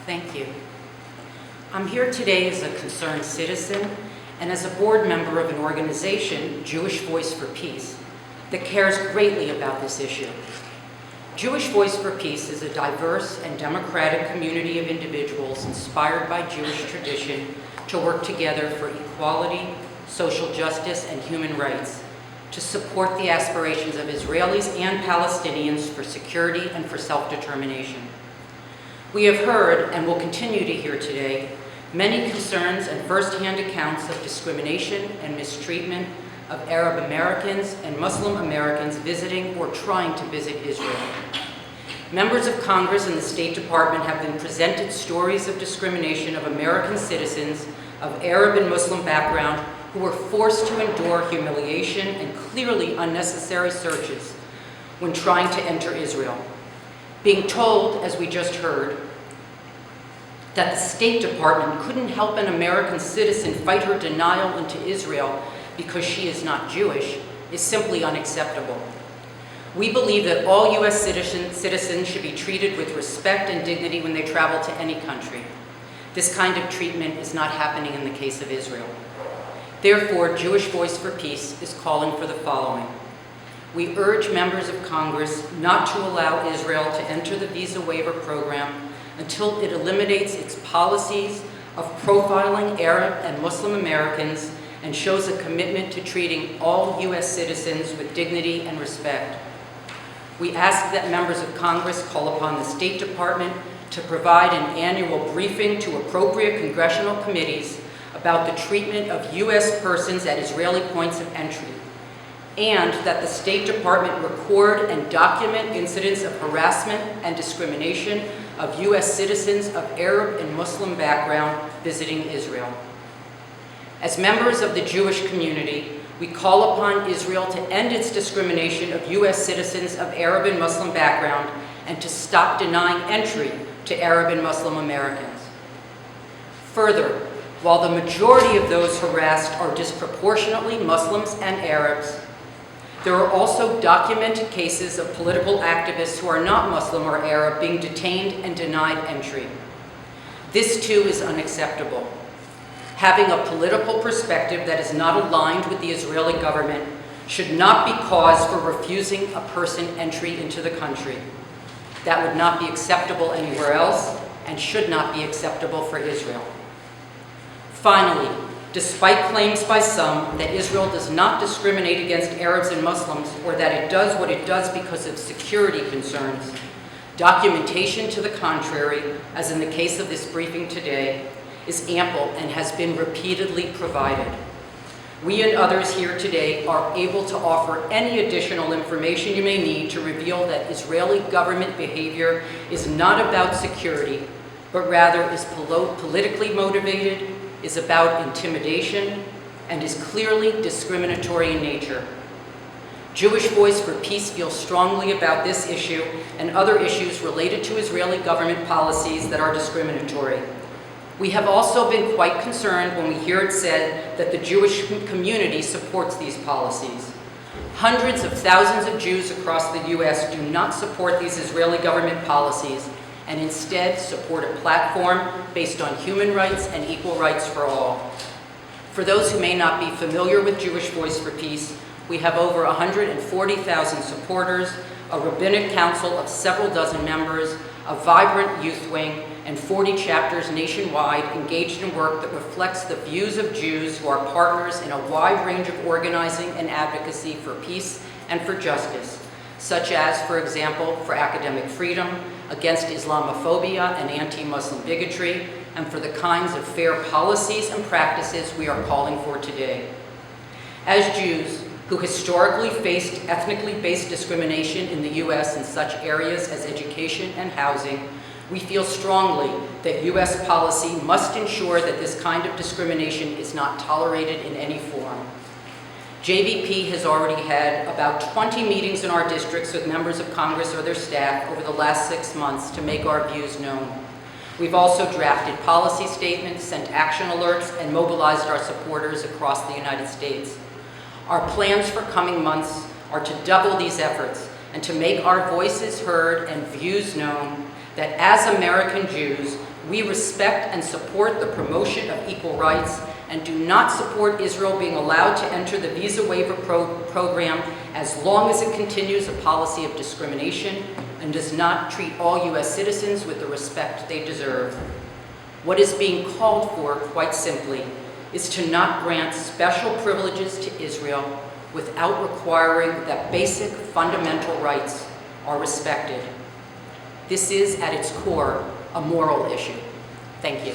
Thank you. I'm here today as a concerned citizen and as a board member of an organization, Jewish Voice for Peace, that cares greatly about this issue. Jewish Voice for Peace is a diverse and democratic community of individuals inspired by Jewish tradition to work together for equality, social justice, and human rights, to support the aspirations of Israelis and Palestinians for security and for self-determination. We have heard, and will continue to hear today, many concerns and first-hand accounts of discrimination and mistreatment of Arab Americans and Muslim Americans visiting or trying to visit Israel. Members of Congress and the State Department have been presented stories of discrimination of American citizens of Arab and Muslim background who were forced to endure humiliation and clearly unnecessary searches when trying to enter Israel. Being told, as we just heard, that the State Department couldn't help an American citizen fight her denial into Israel because she is not Jewish is simply unacceptable. We believe that all U.S. citizens should be treated with respect and dignity when they travel to any country. This kind of treatment is not happening in the case of Israel. Therefore, Jewish Voice for Peace is calling for the following. We urge members of Congress not to allow Israel to enter the Visa Waiver Program until it eliminates its policies of profiling Arab and Muslim Americans and shows a commitment to treating all U.S. citizens with dignity and respect. We ask that members of Congress call upon the State Department to provide an annual briefing to appropriate congressional committees about the treatment of U.S. persons at Israeli points of entry, and that the State Department record and document incidents of harassment and discrimination of U.S. citizens of Arab and Muslim background visiting Israel. As members of the Jewish community, we call upon Israel to end its discrimination of U.S. citizens of Arab and Muslim background and to stop denying entry to Arab and Muslim Americans. Further, while the majority of those harassed are disproportionately Muslims and Arabs, there are also documented cases of political activists who are not Muslim or Arab being detained and denied entry. This too is unacceptable. Having a political perspective that is not aligned with the Israeli government should not be cause for refusing a person entry into the country. That would not be acceptable anywhere else and should not be acceptable for Israel. Finally, despite claims by some that Israel does not discriminate against Arabs and Muslims, or that it does what it does because of security concerns, documentation to the contrary, as in the case of this briefing today, is ample and has been repeatedly provided. We and others here today are able to offer any additional information you may need to reveal that Israeli government behavior is not about security, but rather is politically motivated, is about intimidation, and is clearly discriminatory in nature. Jewish Voice for Peace feels strongly about this issue and other issues related to Israeli government policies that are discriminatory. We have also been quite concerned when we hear it said that the Jewish community supports these policies. Hundreds of thousands of Jews across the U.S. do not support these Israeli government policies and instead support a platform based on human rights and equal rights for all. For those who may not be familiar with Jewish Voice for Peace, we have over 140,000 supporters, a rabbinic council of several dozen members, a vibrant youth wing, and 40 chapters nationwide engaged in work that reflects the views of Jews who are partners in a wide range of organizing and advocacy for peace and for justice, such as, for example, for academic freedom, against Islamophobia and anti-Muslim bigotry, and for the kinds of fair policies and practices we are calling for today. As Jews who historically faced ethnically based discrimination in the U.S. in such areas as education and housing, we feel strongly that U.S. policy must ensure that this kind of discrimination is not tolerated in any form. JVP has already had about 20 meetings in our districts with members of Congress or their staff over the last 6 months to make our views known. We've also drafted policy statements, sent action alerts, and mobilized our supporters across the United States. Our plans for coming months are to double these efforts and to make our voices heard and views known that as American Jews, We respect and support the promotion of equal rights and do not support Israel being allowed to enter the visa waiver program as long as it continues a policy of discrimination and does not treat all U.S. citizens with the respect they deserve. What is being called for, quite simply, is to not grant special privileges to Israel without requiring that basic fundamental rights are respected. This is, at its core, a moral issue. Thank you.